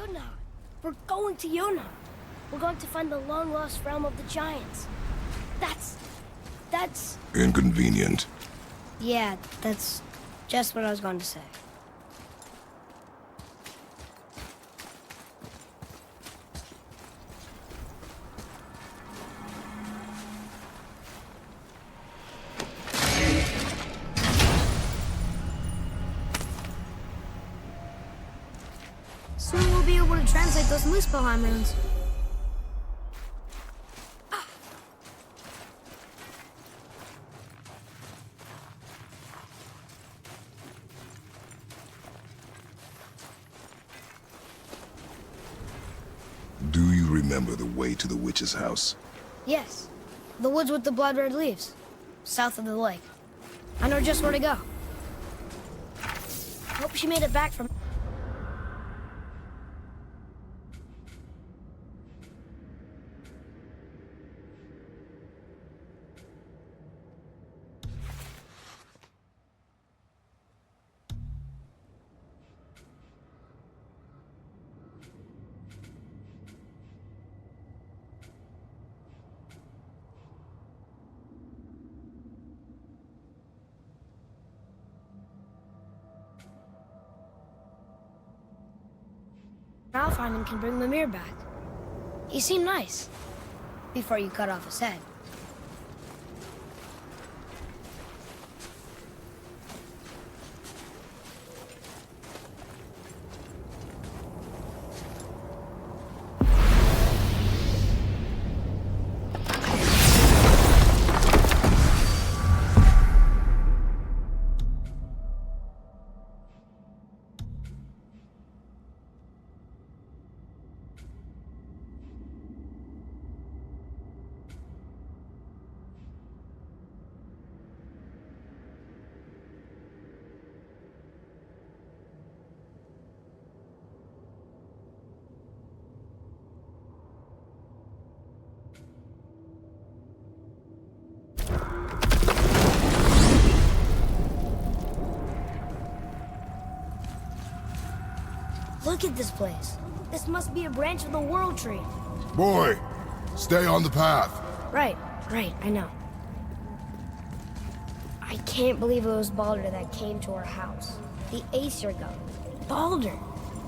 Jotunheim. We're going to Jotunheim. We're going to find the long-lost realm of the giants. That's... Inconvenient. Yeah, that's just what I was going to say. Soon we'll be able to translate those Muspelheim runes. Do you remember the way to the witch's house? Yes, the woods with the blood-red leaves, south of the lake. I know just where to go. Hope she made it back from... Alfheim can bring Mimir back. He seemed nice, before you cut off his head. Look at this place. This must be a branch of the World Tree. Boy, stay on the path. Right, I know. I can't believe it was Baldur that came to our house. The Aesir god. Baldur!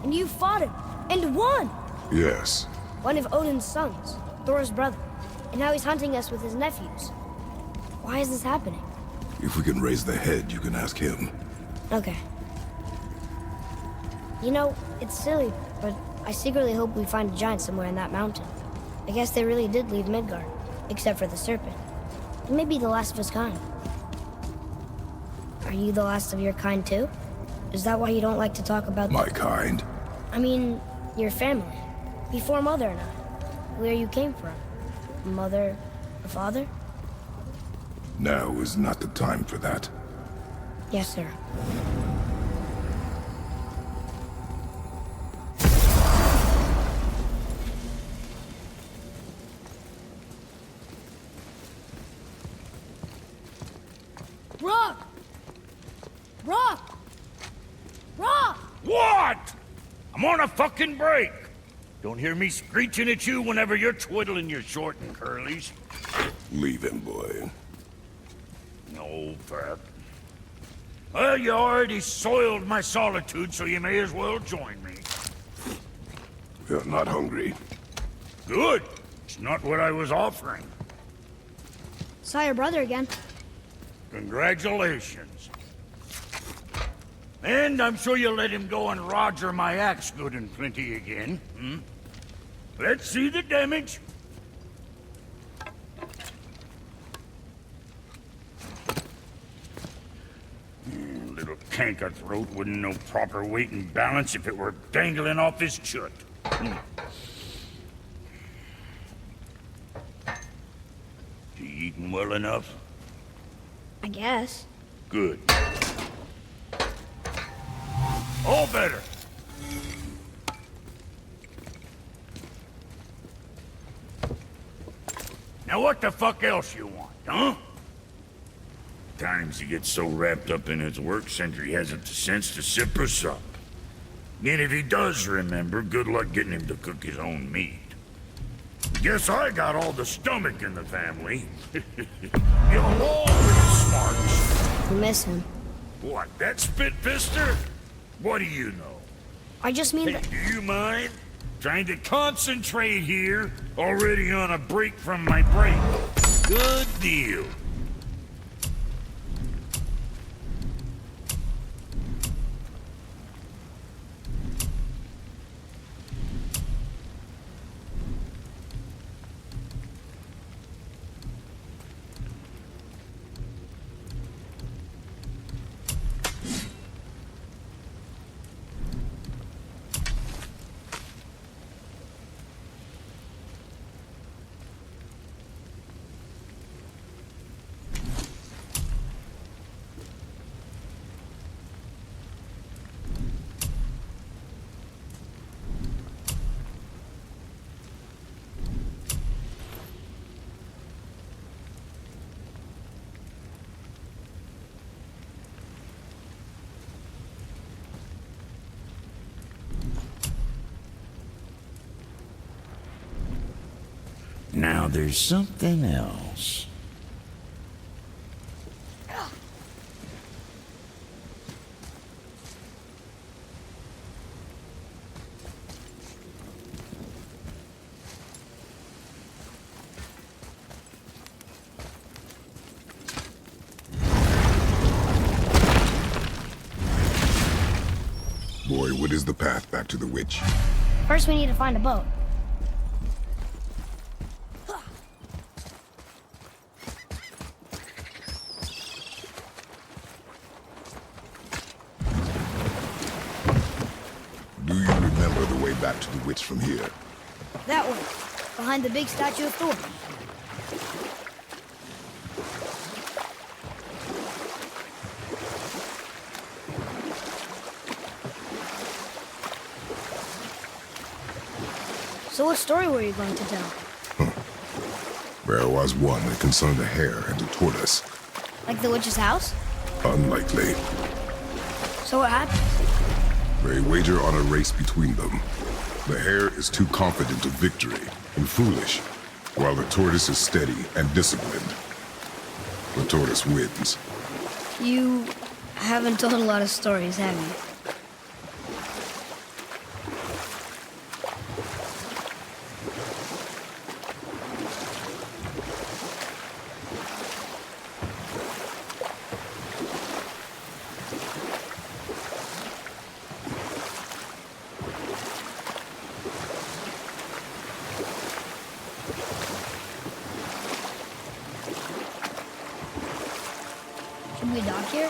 And you fought him, and won! Yes. One of Odin's sons, Thor's brother. And now he's hunting us with his nephews. Why is this happening? If we can raise the head, you can ask him. Okay. You know, it's silly, but I secretly hope we find a giant somewhere in that mountain. I guess they really did leave Midgard, except for the Serpent. He may be the last of his kind. Are you the last of your kind too? Is that why you don't like to talk about... My kind? I mean, your family. Before Mother and I. Where you came from. Mother, a father? Now is not the time for that. Yes, sir. Rock! Rock! Rock! What? I'm on a fucking break. Don't hear me screeching at you whenever you're twiddling your short and curlies. Leave him, boy. No, Pat. Well, you already soiled my solitude, so you may as well join me. You're not hungry. Good. It's not what I was offering. Saw your brother again. Congratulations. And I'm sure you'll let him go and Roger my axe good and plenty again, hmm? Let's see the damage. Little canker throat wouldn't know proper weight and balance if it were dangling off his chut. You eating well enough? I guess. Good. All better. Now what the fuck else you want, huh? Times he gets so wrapped up in his work, Sentry hasn't the sense to sip or sup. And if he does remember, good luck getting him to cook his own meat. Guess I got all the stomach in the family. You'll all be smarts. We miss him. What, that spit-fister? What do you know? I just mean Hey, that... do you mind? Trying to concentrate here, already on a break from my break. Good deal. Now there's something else. Boy, what is the path back to the witch? First we need to find a boat. Do you remember the way back to the witch from here? That way, behind the big statue of Thor. So what story were you going to tell? There was one that concerned a hare and a tortoise. Like the witch's house? Unlikely. So what happened? They wager on a race between them. The hare is too confident of victory and foolish, while the tortoise is steady and disciplined. The tortoise wins. You haven't told a lot of stories, have you? Can we dock here?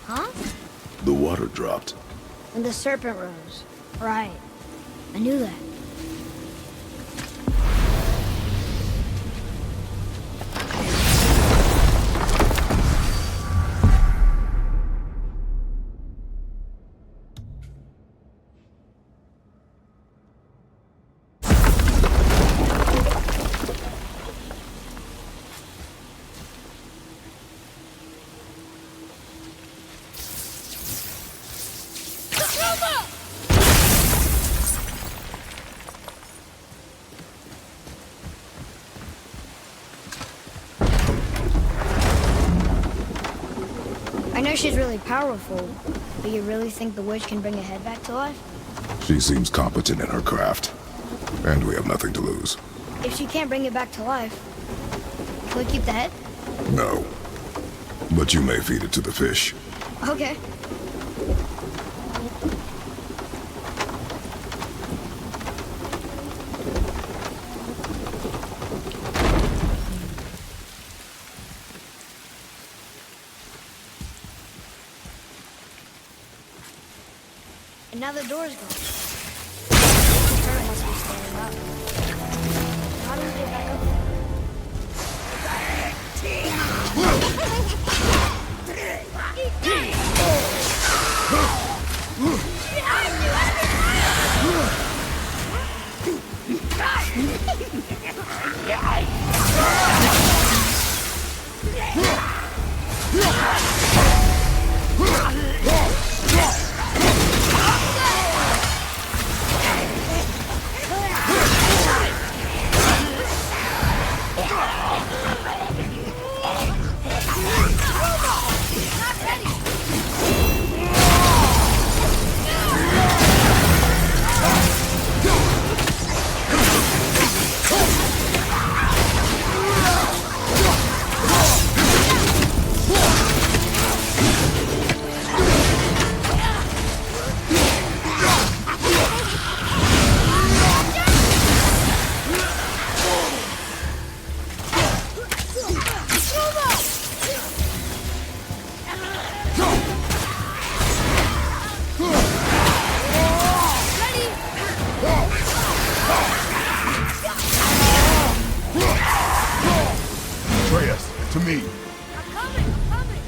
Huh? The water dropped. When the serpent rose. Right. I knew that. I know she's really powerful, but you really think the witch can bring a head back to life? She seems competent in her craft, and we have nothing to lose. If she can't bring it back to life, can we keep the head? No. But you may feed it to the fish. Okay. And now the door's gone. The turret must be standing up. How do we get back up there? me! I'm coming, I'm coming!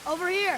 Over here!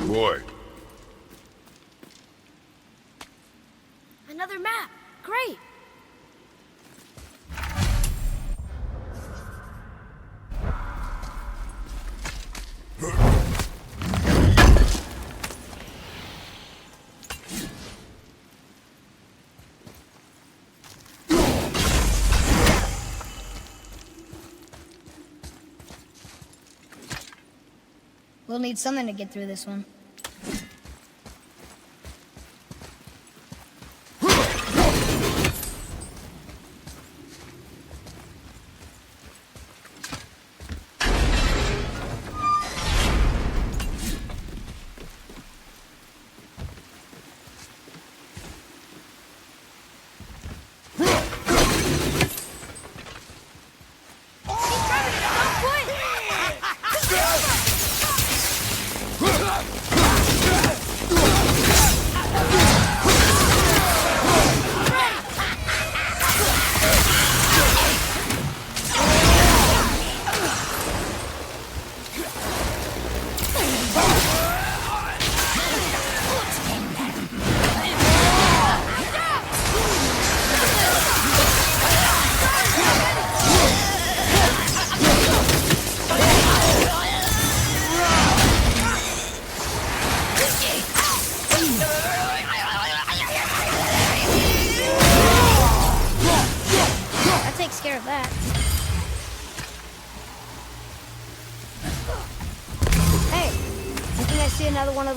Boy. Another map! Great! We'll need something to get through this one.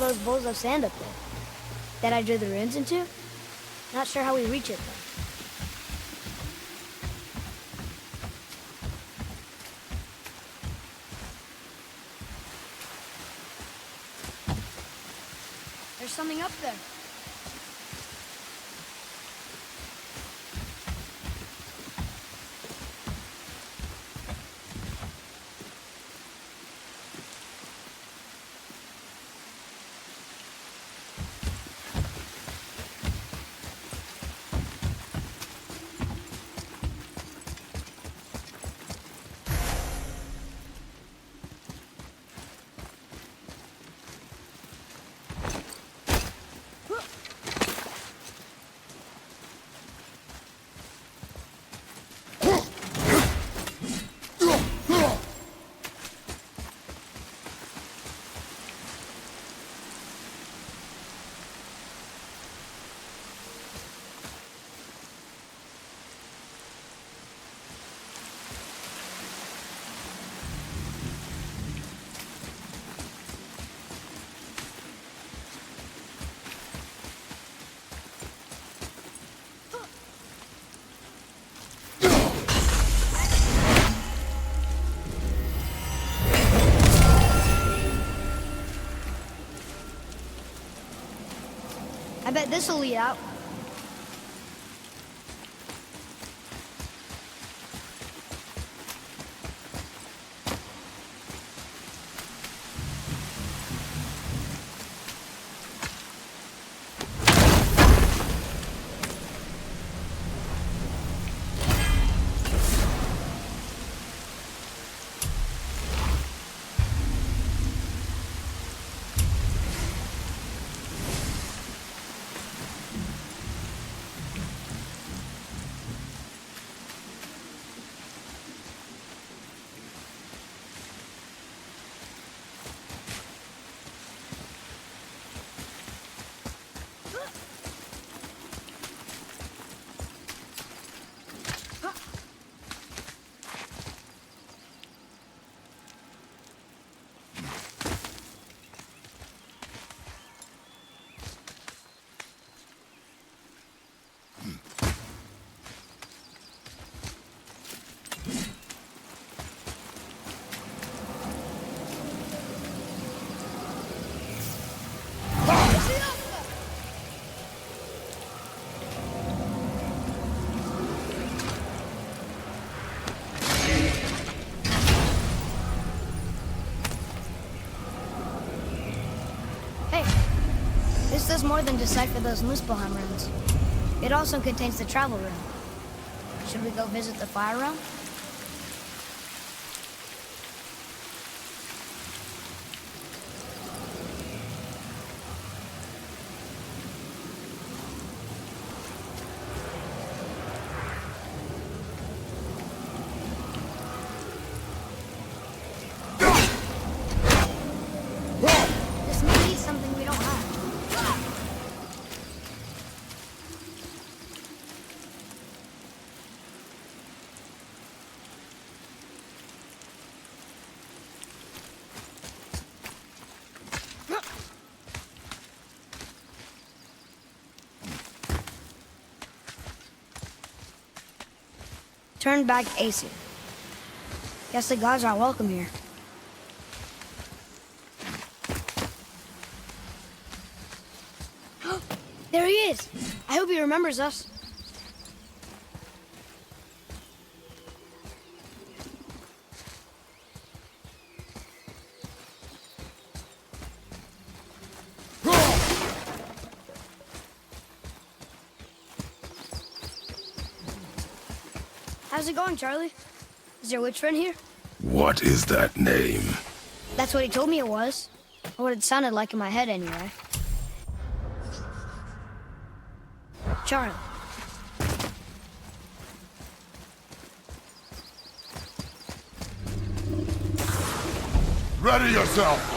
of those bowls of sand up there that I drew the runes into. Not sure how we reach it, though. There's something up there. I bet this'll lead out. This does more than decipher those Muspelheim runes. It also contains the travel rune. Should we go visit the fire realm? This may be something we don't have. Turn back Aesir. Guess the gods aren't welcome here. There he is! I hope he remembers us. How's it going, Charlie? Is your witch friend here? What is that name? That's what he told me it was. Or what it sounded like in my head, anyway. Charlie. Ready yourself!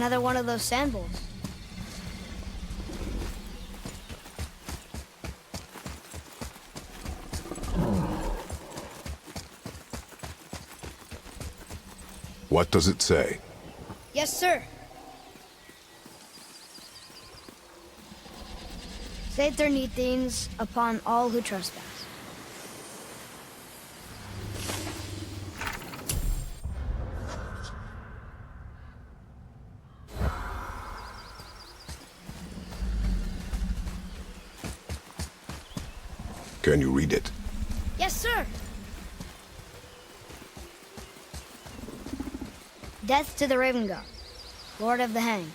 Another one of those sand bowls. What does it say? Yes, sir. Sater Nithins upon all who trespass. Can you read it? Yes, sir. Death to the Raven God, Lord of the Hang.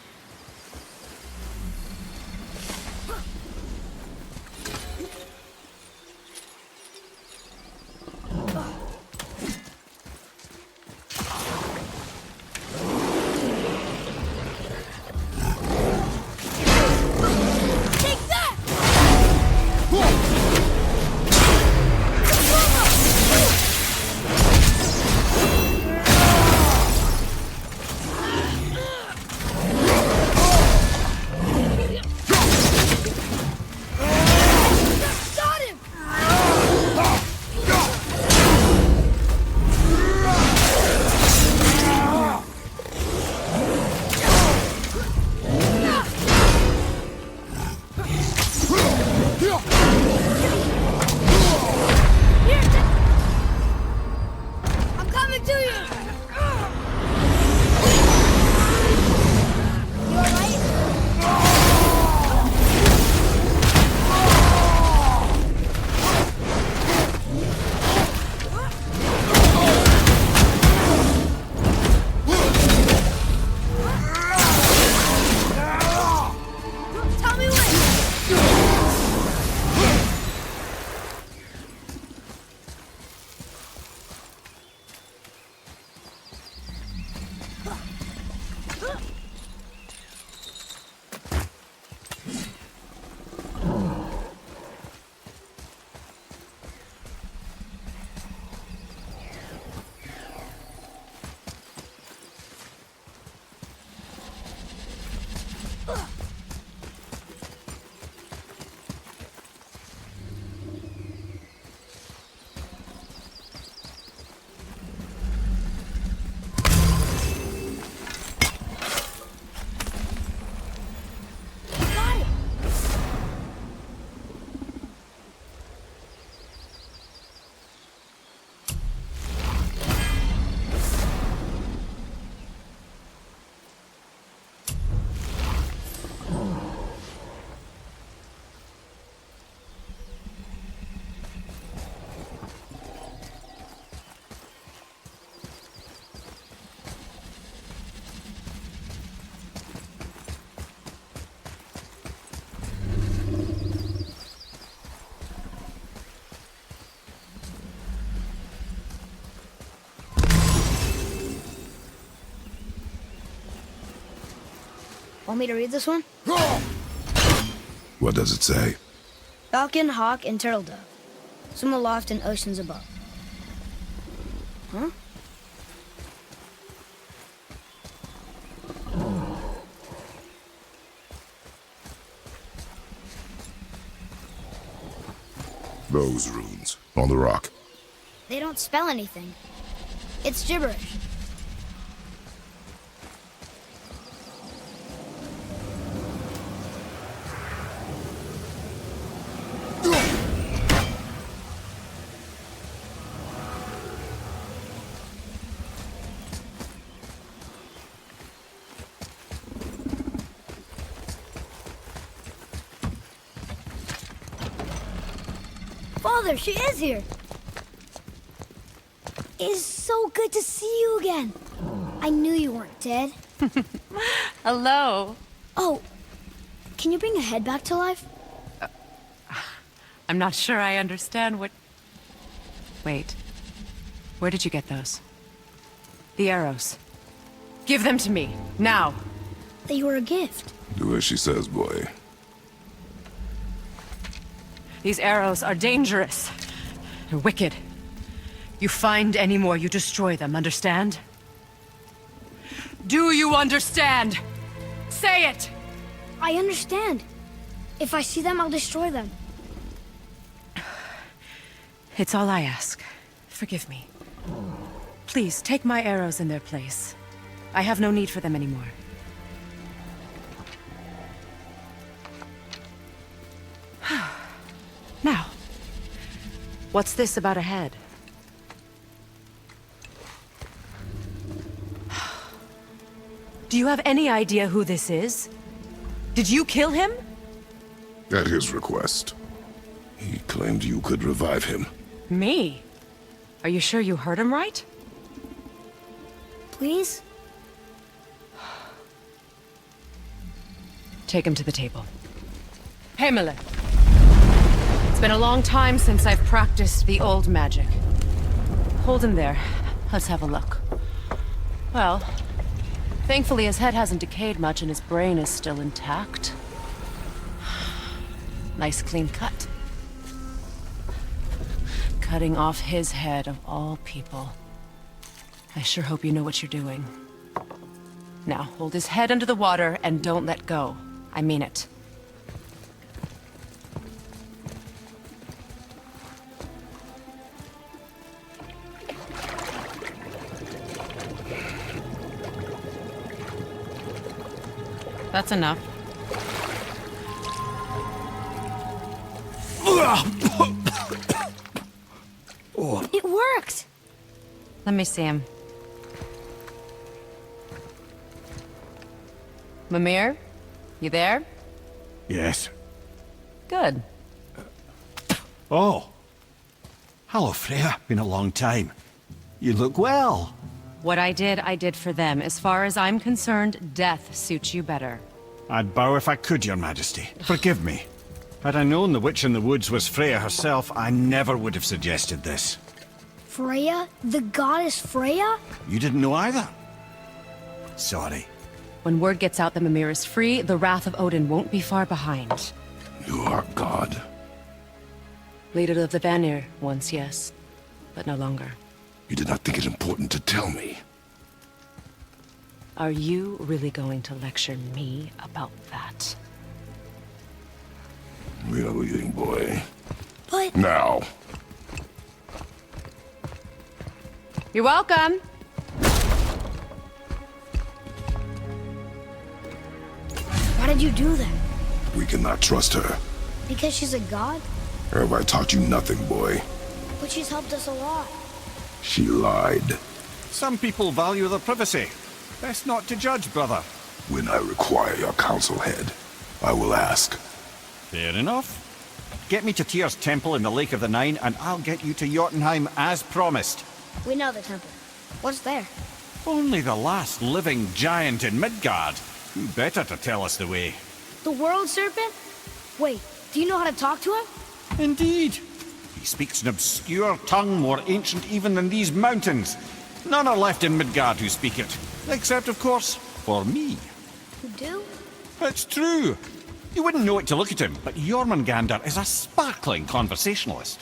Want me to read this one? What does it say? Falcon, hawk, and turtle dove. Swim aloft in oceans above. Huh? Those runes on the rock. They don't spell anything. It's gibberish. Father, she is here. It is so good to see you again. I knew you weren't dead. Hello. Oh, can you bring a head back to life? I'm not sure I understand what... Wait. Where did you get those? The arrows. Give them to me, now. They were a gift. Do as she says, boy. These arrows are dangerous. They're wicked. You find any more, you destroy them, understand? Do you understand? say it! I understand. If I see them, I'll destroy them. It's all I ask. Forgive me. Please, take my arrows in their place. I have no need for them anymore. Now, what's this about a head? Do you have any idea who this is? Did you kill him? At his request. He claimed you could revive him. Me? Are you sure you heard him right? Please? Take him to the table. Mimir. It's been a long time since I've practiced the old magic. Hold him there. Let's have a look. Well, thankfully his head hasn't decayed much and his brain is still intact. Nice clean cut. Cutting off his head of all people. I sure hope you know what you're doing. Now, hold his head under the water and don't let go. I mean it. That's enough. It worked! Let me see him. Mimir? You there? Yes. Good. Oh. Hello, Freya. Been a long time. You look well. What I did for them. As far as I'm concerned, death suits you better. I'd bow if I could, Your Majesty. Forgive me. Had I known the witch in the woods was Freya herself, I never would have suggested this. Freya? The goddess Freya? You didn't know either? Sorry. When word gets out that Mimir is free, the wrath of Odin won't be far behind. You are God. Leader of the Fafnir, once yes, but no longer. You did not think it important to tell me. Are you really going to lecture me about that? We are leaving, boy. But... Now. You're welcome! Why did you do that? We cannot trust her. Because she's a god? Have I taught you nothing, boy? But she's helped us a lot. She lied. Some people value their privacy. Best not to judge, brother. When I require your council head, I will ask. Fair enough. Get me to Tyr's temple in the Lake of the Nine, and I'll get you to Jotunheim as promised. We know the temple. What's there? Only the last living giant in Midgard. Who better to tell us the way? The world serpent? Wait, do you know how to talk to him? Indeed. He speaks an obscure tongue more ancient even than these mountains. None are left in Midgard who speak it. Except, of course, for me. You do? It's true. You wouldn't know it to look at him, but Jormungandr is a sparkling conversationalist.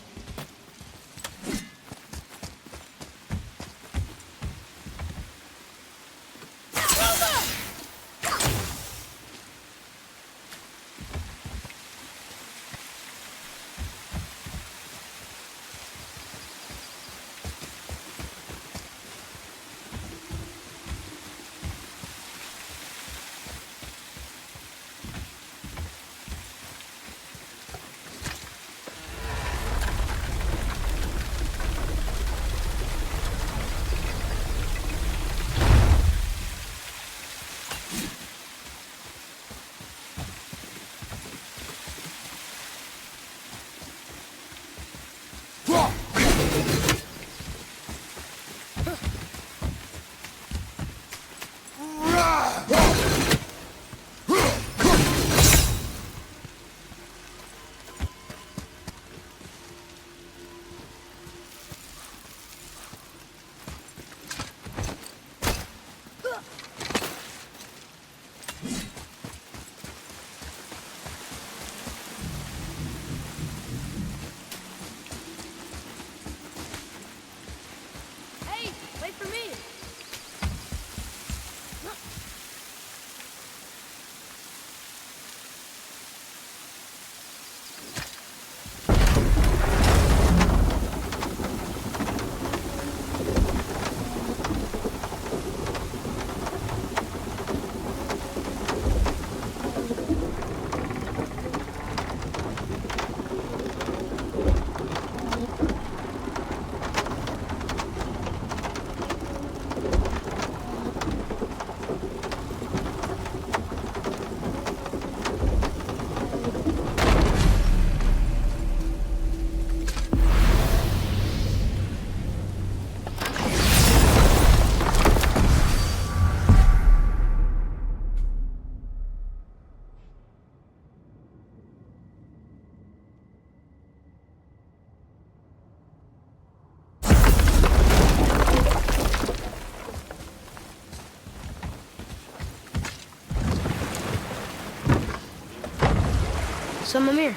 So, Mimir,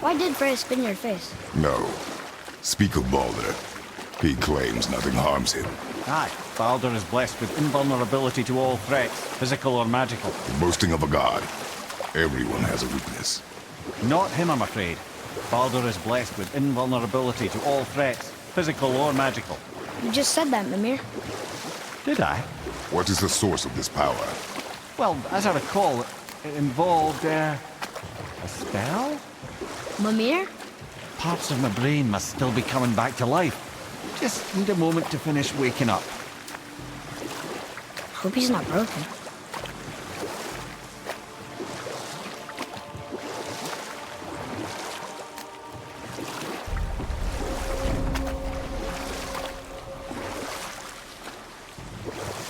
why did Freya spit in your face? No. Speak of Balder. He claims nothing harms him. Aye, Baldur is blessed with invulnerability to all threats, physical or magical. Boasting of a god. Everyone has a weakness. Not him, I'm afraid. Baldur is blessed with invulnerability to all threats, physical or magical. You just said that, Mimir. Did I? What is the source of this power? Well, as I recall, it involved, a spell? Mimir? Parts of my brain must still be coming back to life. Just need a moment to finish waking up. Hope he's not broken.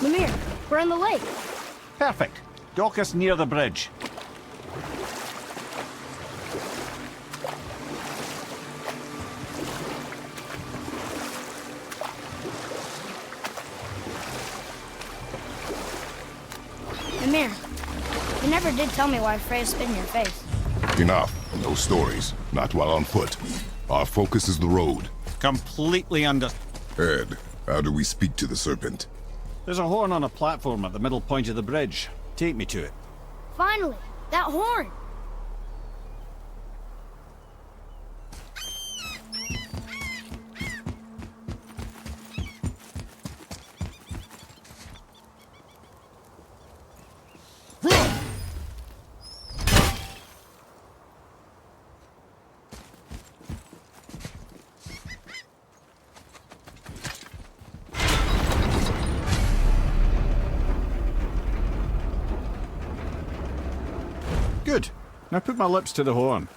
Mimir, we're in the lake. Perfect. Dock us near the bridge. Mimir, you never did tell me why Freya spit in your face. Enough. No stories. Not while on foot. Our focus is the road. Completely under... Ed, how do we speak to the Serpent? There's a horn on a platform at the middle point of the bridge. Take me to it. Finally, that horn! Good. Now put my lips to the horn.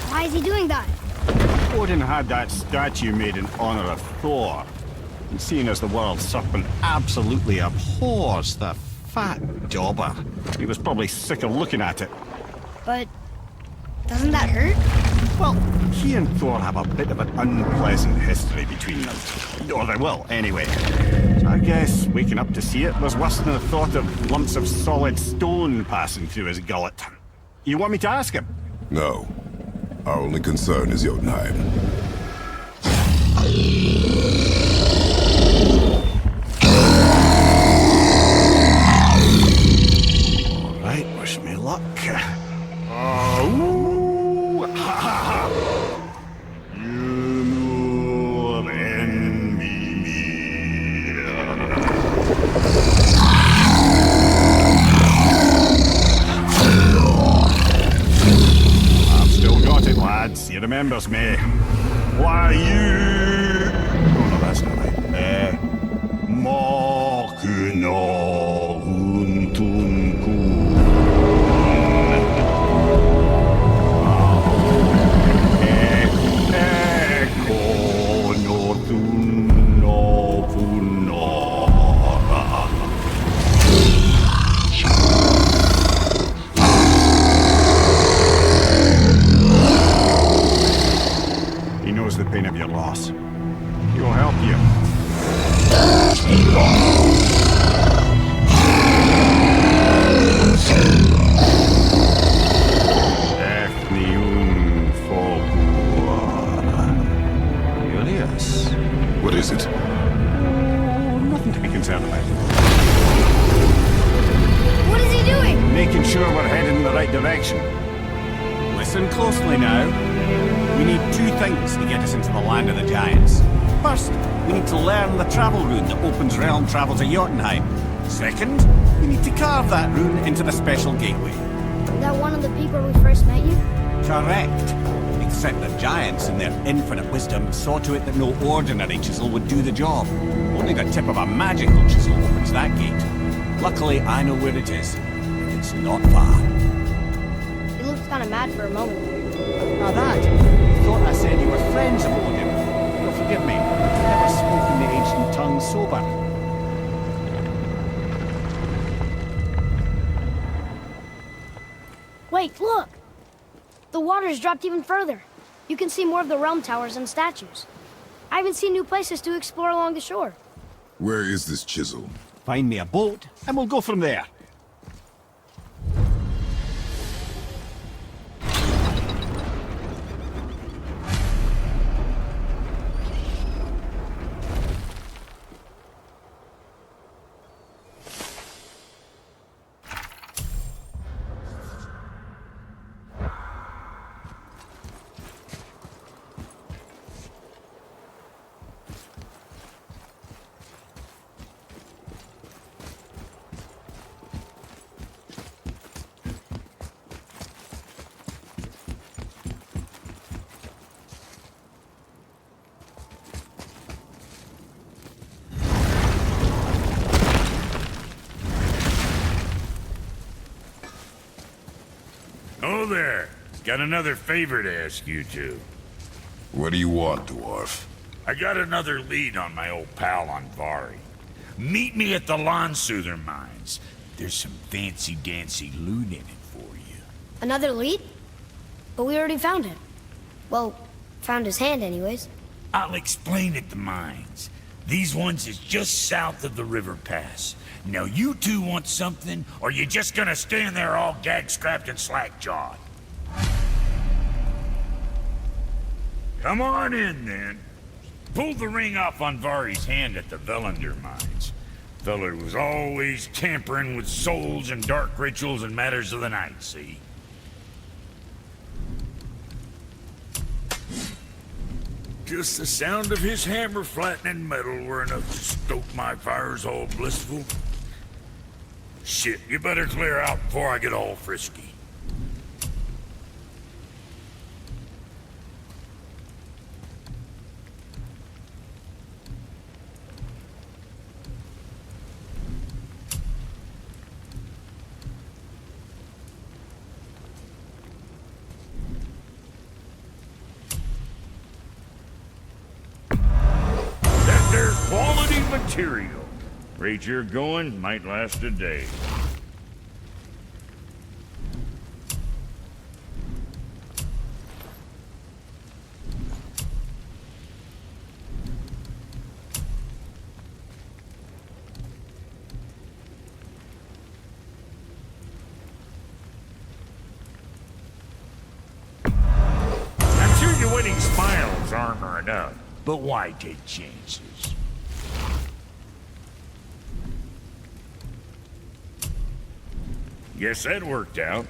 Why is he doing that? Odin had that statue made in honor of Thor. And seeing as the world's serpent absolutely abhors the fat dauber, he was probably sick of looking at it. But doesn't that hurt? Well, he and Thor have a bit of an unpleasant history between them. Or they will, anyway. So I guess waking up to see it was worse than the thought of lumps of solid stone passing through his gullet. You want me to ask him? No. Our only concern is Jotunheim. All right, wish me luck. Oh, ha ha ha! You move in Mimir. I've still got it, lads. He remembers me. Why you? Oh no, that's not right. Makuna untunku. He knows the pain of your loss. He will help you. Julius. What is it? Oh, nothing to be concerned about. What is he doing? Making sure we're heading in the right direction. Listen closely now. We need two things to get us into the land of the giants. First, we need to learn the travel rune that opens realm travel to Jotunheim. Second, we need to carve that rune into the special gateway. Is that one of the people we first met you? Correct. Except the giants, in their infinite wisdom, saw to it that no ordinary chisel would do the job. Only the tip of a magical chisel opens that gate. Luckily, I know where it is. It's not far. He looked kind of mad for a moment. Now that thought I said you were friends of Odin. You'll forgive me. I've never spoken the ancient tongue sober. Wait, look! The water's dropped even further. You can see more of the realm towers and statues. I even see new places to explore along the shore. Where is this Chisel? Find me a boat, and we'll go from there. Oh there. Got another favor to ask you two. What do you want, dwarf? I got another lead on my old pal Anvari. Meet me at the Lawnsoother mines. There's some fancy-dancy loot in it for you. Another lead? But we already found him. Well, found his hand anyways. I'll explain at the mines. These ones is just south of the river pass. Now you two want something, or you just gonna stand there all gag-scrapped and slack-jawed? Come on in, then. Pulled the ring off Anvari's hand at the Velander mines. Feller was always tampering with souls and dark rituals and matters of the night, see? Just the sound of his hammer flattening metal were enough to stoke my fires all blissful. Shit, you better clear out before I get all frisky. That there's quality material. Rate you're going might last a day. I'm sure your winning smiles armor enough, but why take chances? Guess that worked out.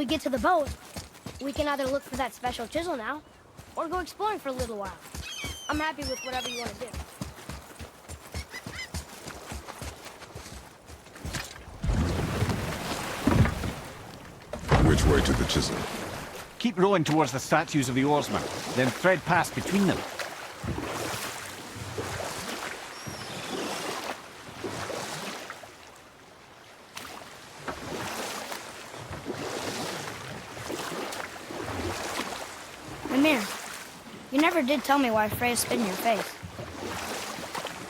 we get to the boat, we can either look for that special chisel now, or go exploring for a little while. I'm happy with whatever you want to do. Which way to the Chisel? Keep rowing towards the statues of the oarsmen, then thread past between them. Mimir, you never did tell me why Freya spit in your face.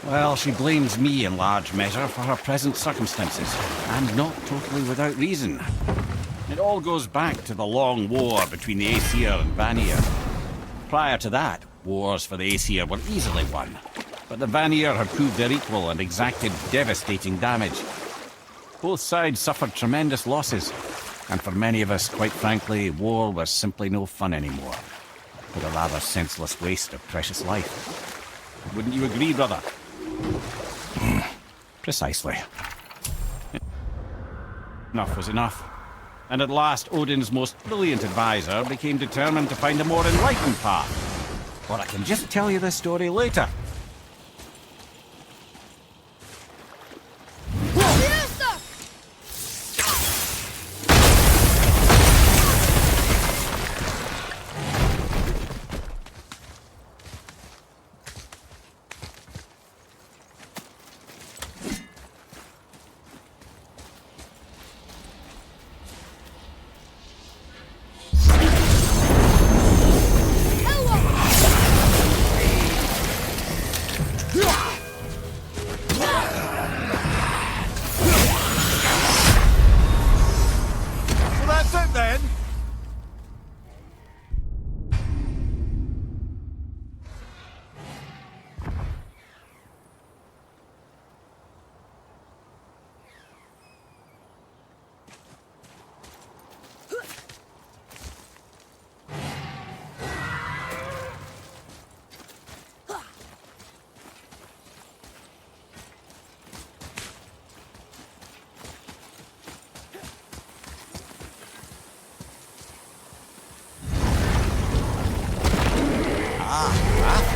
Well, she blames me in large measure for her present circumstances, and not totally without reason. It all goes back to the long war between the Aesir and Vanir. Prior to that, wars for the Aesir were easily won, but the Vanir had proved their equal and exacted devastating damage. Both sides suffered tremendous losses, and for many of us, quite frankly, war was simply no fun anymore, but a rather senseless waste of precious life. Wouldn't you agree, brother? Precisely. Enough was enough. And at last, Odin's most brilliant advisor became determined to find a more enlightened path. Or I can just tell you this story later.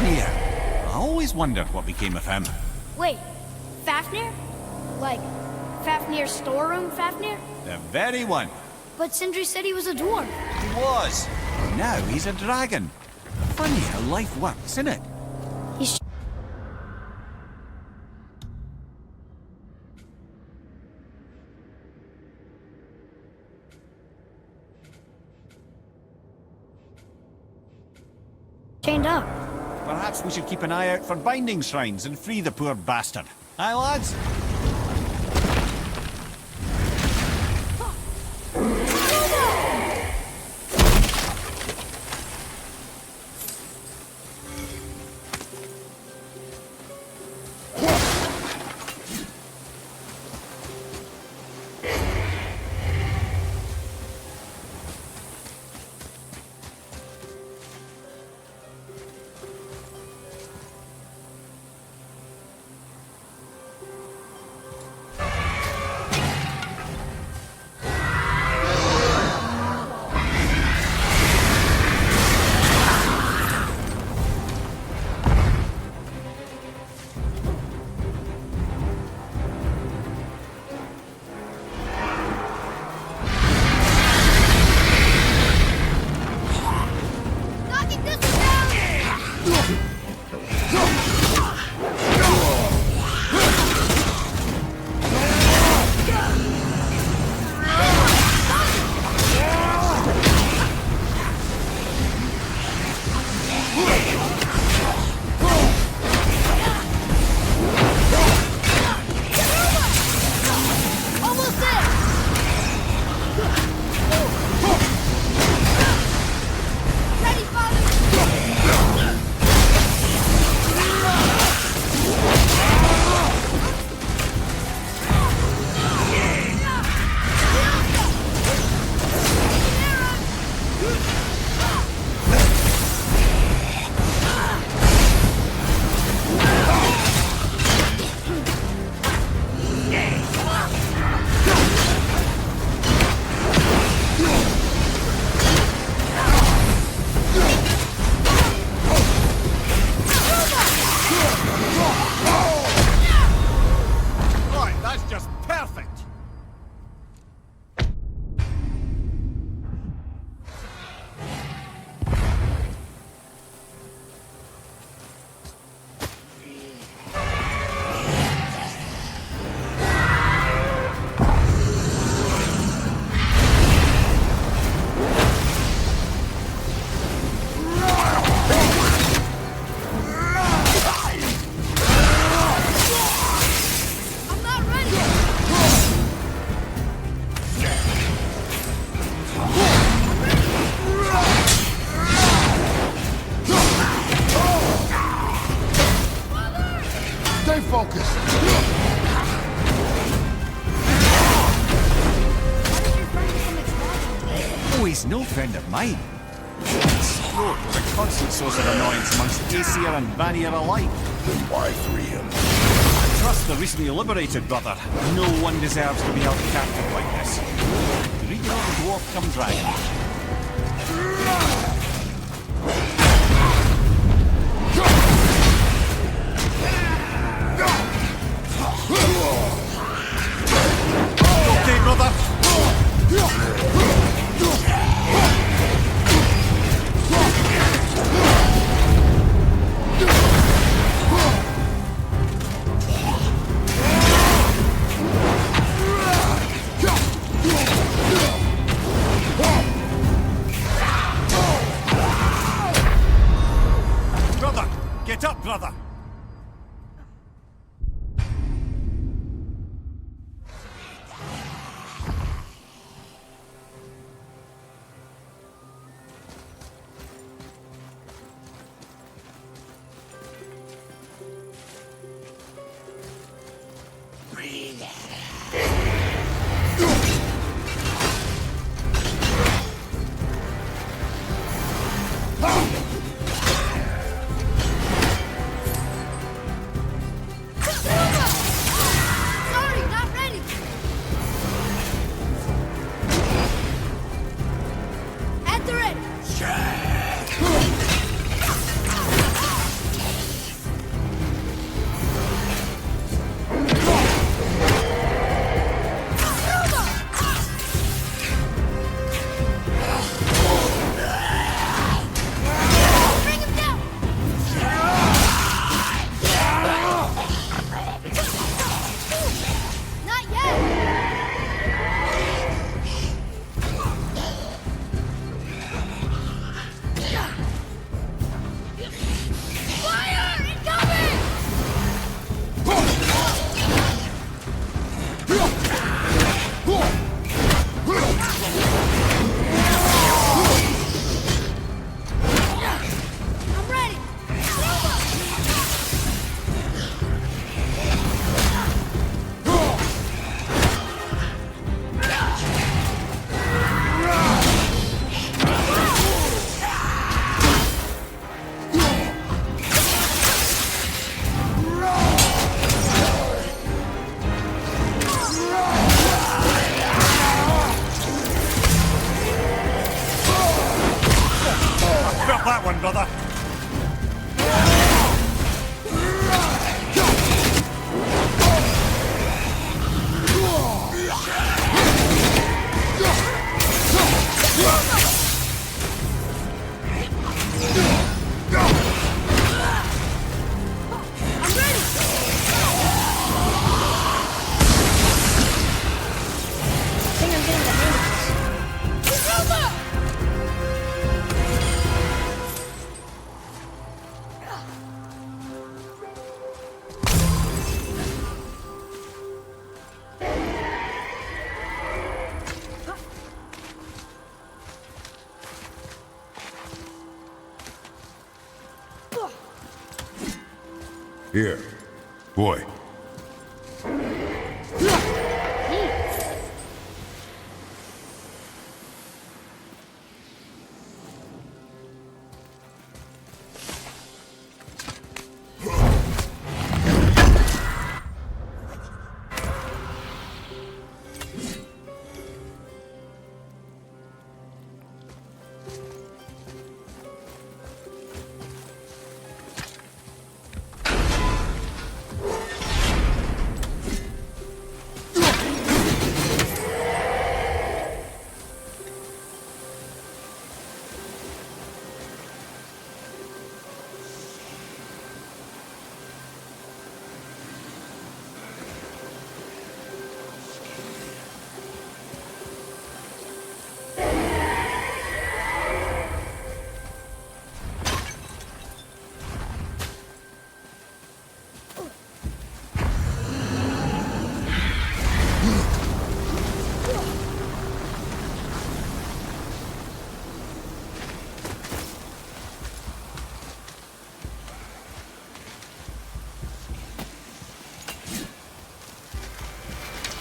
Fafnir. I always wondered what became of him. Wait, Fafnir? Like, Fafnir's storeroom Fafnir? The very one. But Sindri said he was a dwarf. He was. Now he's a dragon. Funny how life works, isn't it? He's chained up. Perhaps we should keep an eye out for binding shrines and free the poor bastard. Aye, lads? Stay focused. Oh, he's no friend of mine. Stroke was a constant source of annoyance amongst Aesir and Vanir alike. Then why free him? I trust the recently liberated brother. No one deserves to be held captive like this. Read your old dwarf come dragon. Okay, brother. Brother, get up, brother. Sorry, not ready. At the ready. Bring him down. Not yet. Fire! Incoming! I'm ready. Felt that one, brother. I'm ready. I think I'm getting the hang of this. Here, boy.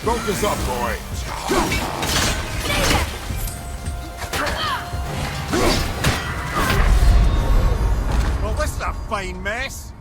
Focus up, boy. Well, this is a fine mess.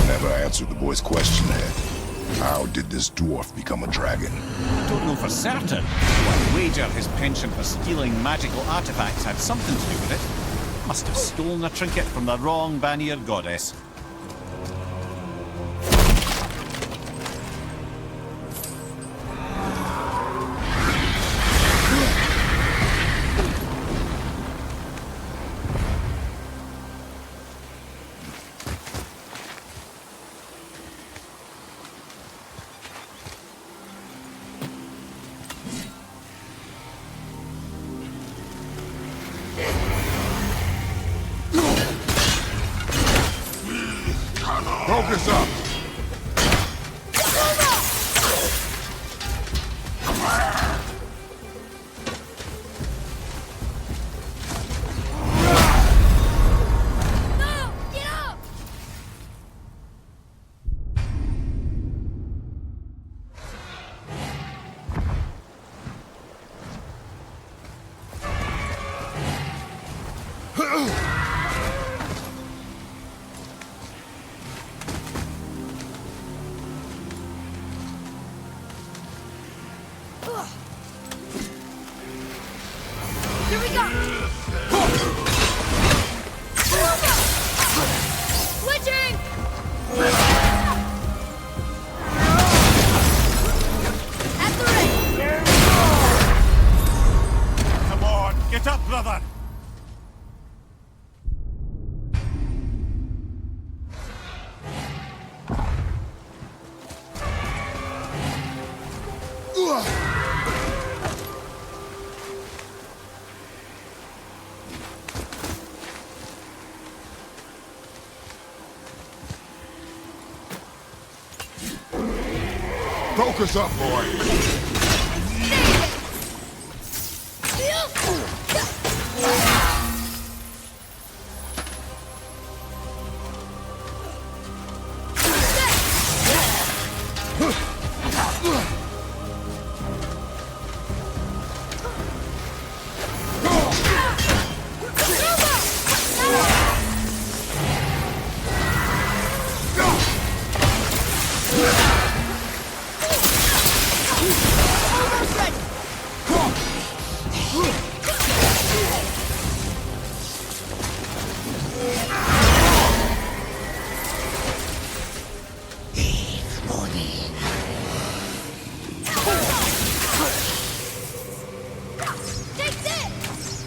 Never answered the boy's question there. How did this dwarf become a dragon? Don't know for certain. But I wager his penchant for stealing magical artifacts had something to do with it. Must have stolen a trinket from the wrong Vanir goddess. Focus up. No! Get up! Here we go! Switching! At the ready! Come on, get up, brother! Focus up, boy. Take this!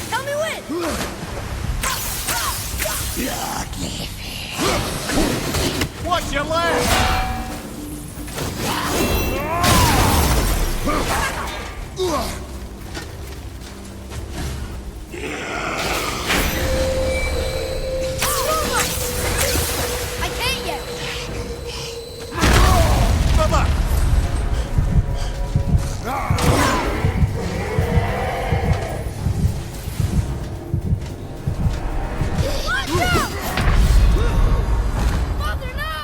Tell me when! Watch your left! I can't yet! Brother! Watch out! Mother, no!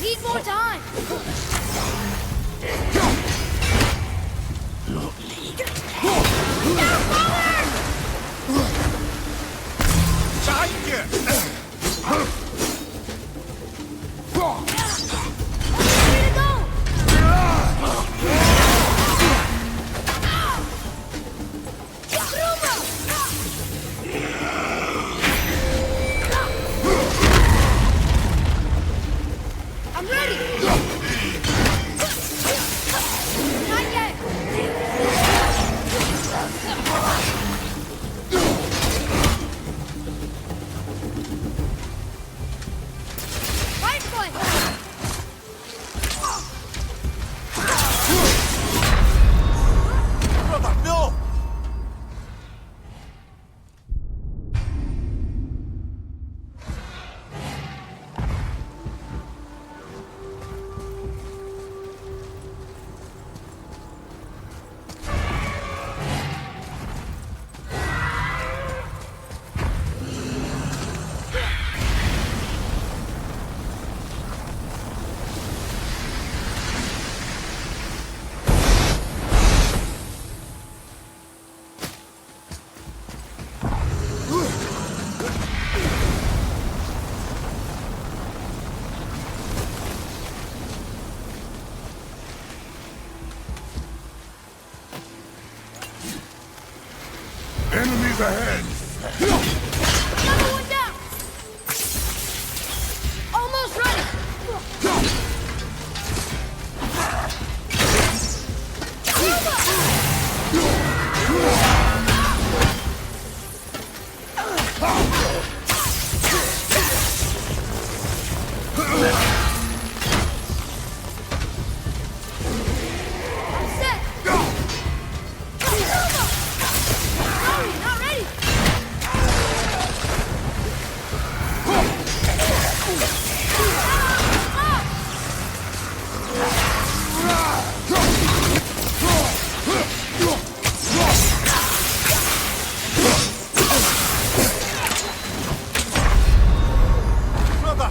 Need more time! Way to go! I'm ready! Not yet! Right foot! Brother, no! Enemies ahead! Another one down! Almost ready! Set! Sorry, not ready! Brother!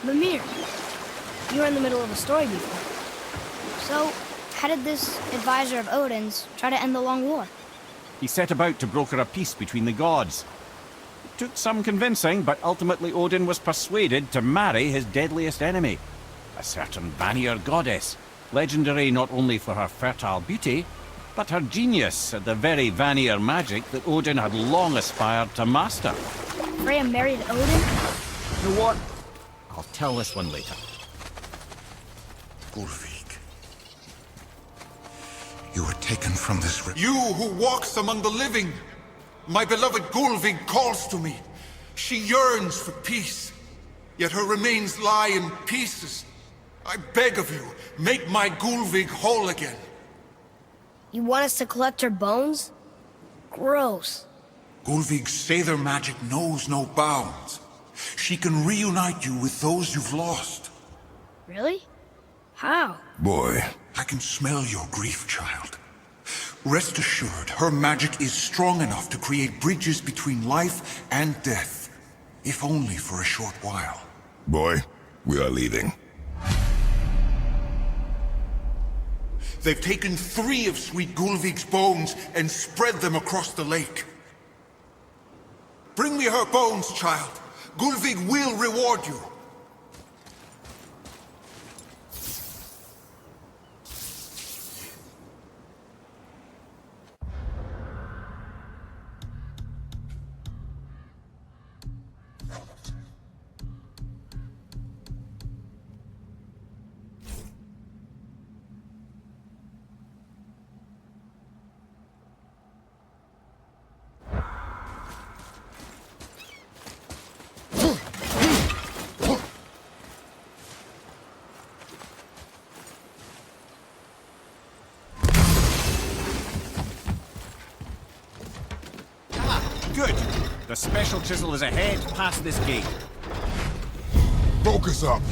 Mimir, you were in the middle of a story before. So, how did this advisor of Odin's try to end the long war? He set about to broker a peace between the gods. It took some convincing, but ultimately Odin was persuaded to marry his deadliest enemy, a certain Vanir goddess, legendary not only for her fertile beauty, but her genius at the very Vanir magic that Odin had long aspired to master. Freya married Odin? You know what? I'll tell this one later. Gulvik. You were taken from this... You who walks among the living! My beloved Gulvik calls to me! She yearns for peace, yet her remains lie in pieces. I beg of you, make my Gulvig whole again. You want us to collect her bones? Gross. Gulvig's Sather magic knows no bounds. She can reunite you with those you've lost. Really? How? Boy, I can smell your grief, child. Rest assured, her magic is strong enough to create bridges between life and death, if only for a short while. boy, we are leaving. They've taken 3 of Sweet Gulvig's bones and spread them across the lake. Bring me her bones, child. Gulvig will reward you. Good. The special chisel is ahead past this gate. Focus up.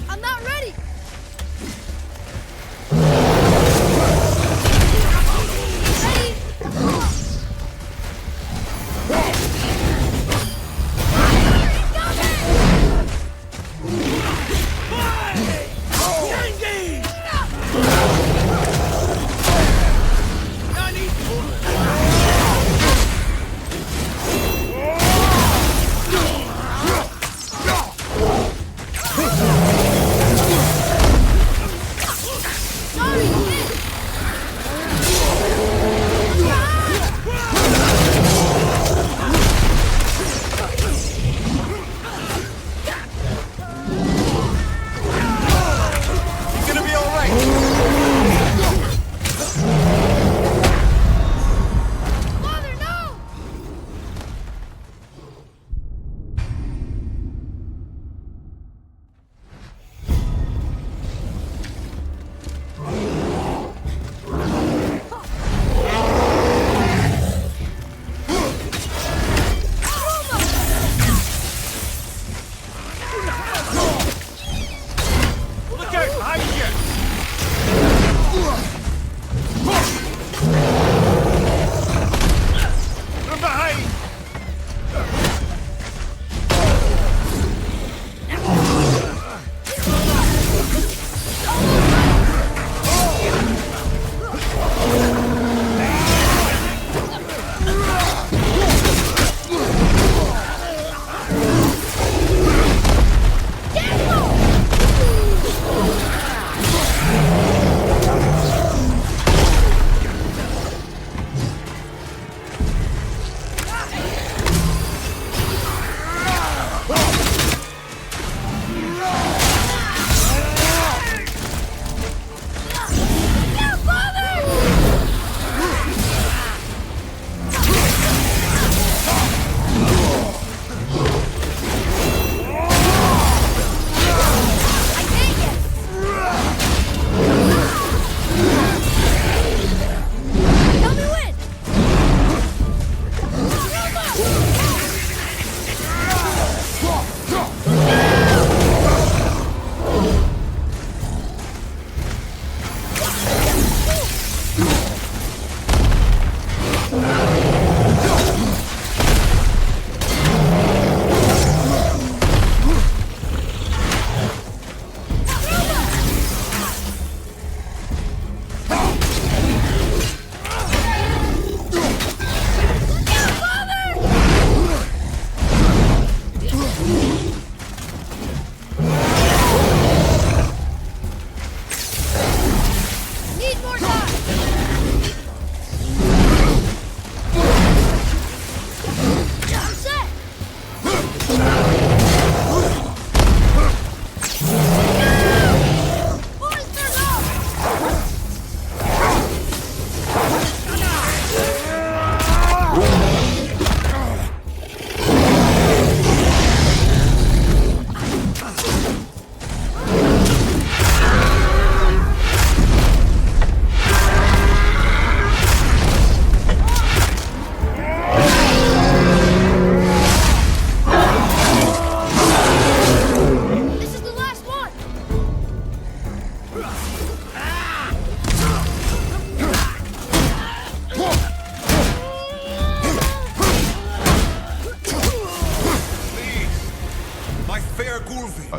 I'm not ready! Ready?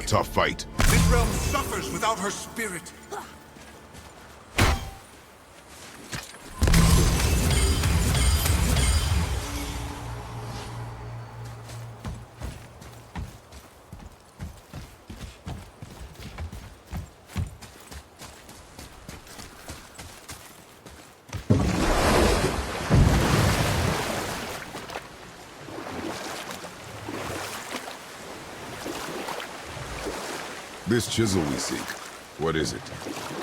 tough fight. This realm suffers without her spirit. This chisel we seek, what is it?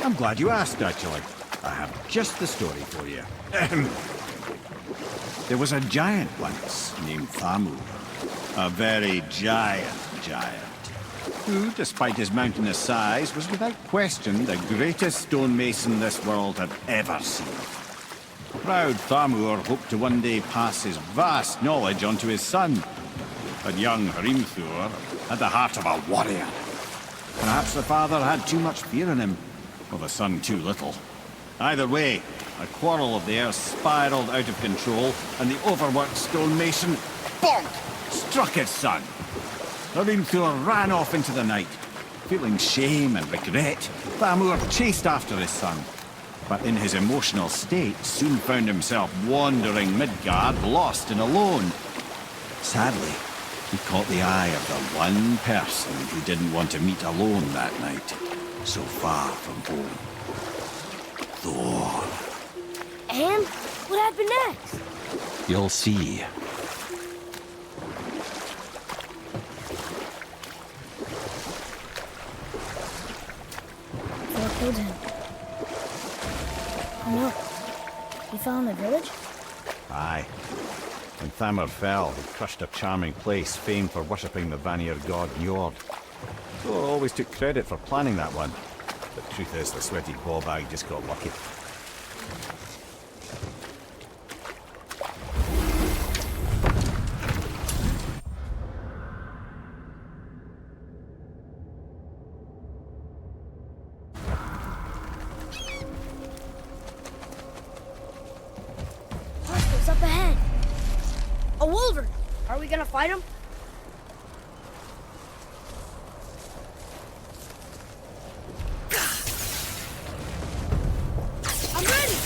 I'm glad you asked, actually. I have just the story for you. There was a giant once named Fafnir. A very giant, who, despite his mountainous size, was without question the greatest stonemason this world had ever seen. Proud Fafnir hoped to one day pass his vast knowledge on to his son. But young Hrimthur had the heart of a warrior. Perhaps the father had too much fear in him, or the son too little. Either way, a quarrel of theirs spiraled out of control, and the overworked stonemason, bonk, struck his son. Hrimthur ran off into the night. Feeling shame and regret, Fafnir chased after his son. But in his emotional state, soon found himself wandering Midgard, lost and alone. Sadly, he caught the eye of the one person who didn't want to meet alone that night, so far from home. Thor. And what happened next? You'll see. Thor killed him. Oh no. He fell in the village? Aye. When Fafnir fell, he crushed a charming place famed for worshipping the Vanir god Njord. Thor always took credit for planning that one. But the truth is, the sweaty ballbag just got lucky. What's up ahead? A wolverine! Are we gonna fight him? I'm ready!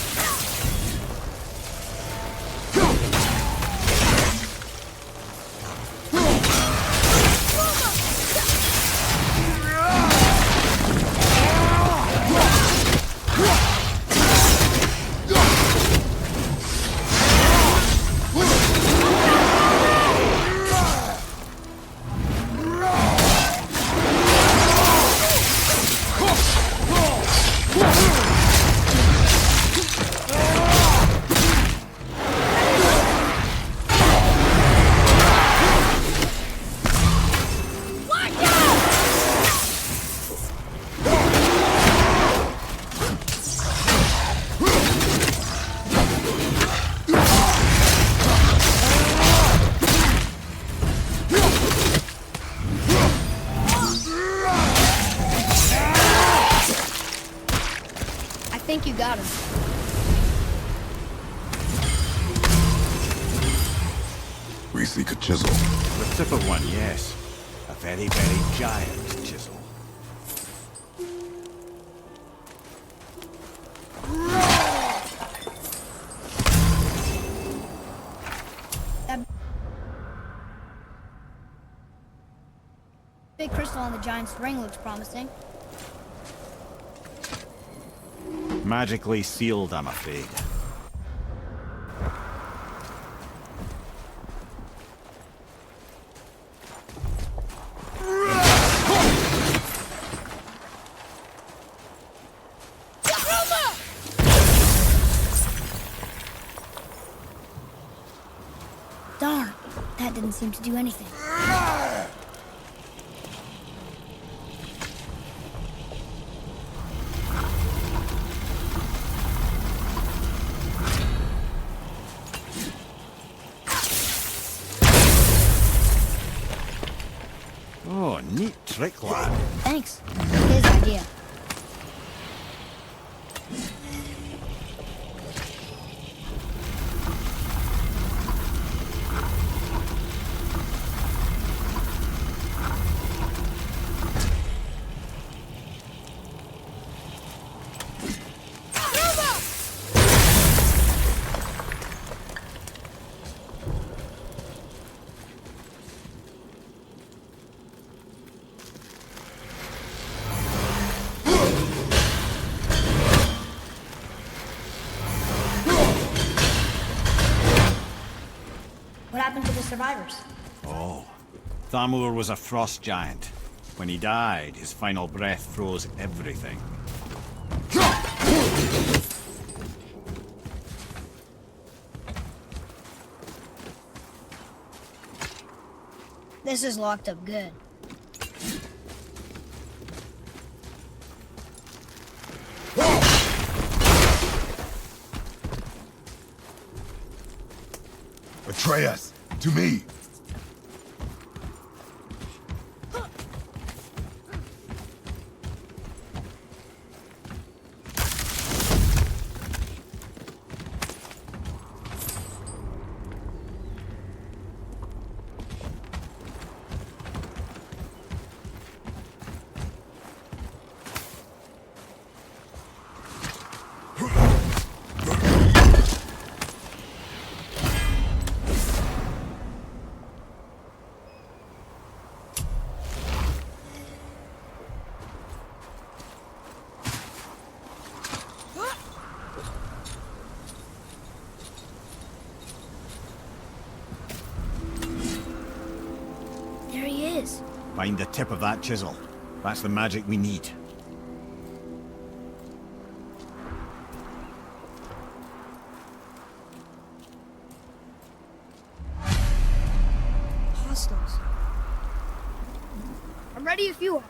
I think you got him. We seek a chisel. The tip of one, yes. A very, very giant chisel. That big crystal on the giant's ring looks promising. Magically sealed, I'm afraid. Darn, that didn't seem to do anything. Oh, neat trick, lad. Thanks. His idea. survivors. Oh. Thamur was a frost giant. When he died, his final breath froze everything. This is locked up good. Atreus, to me! There he is. Find the tip of that chisel. That's the magic we need. Hostiles. I'm ready if you are.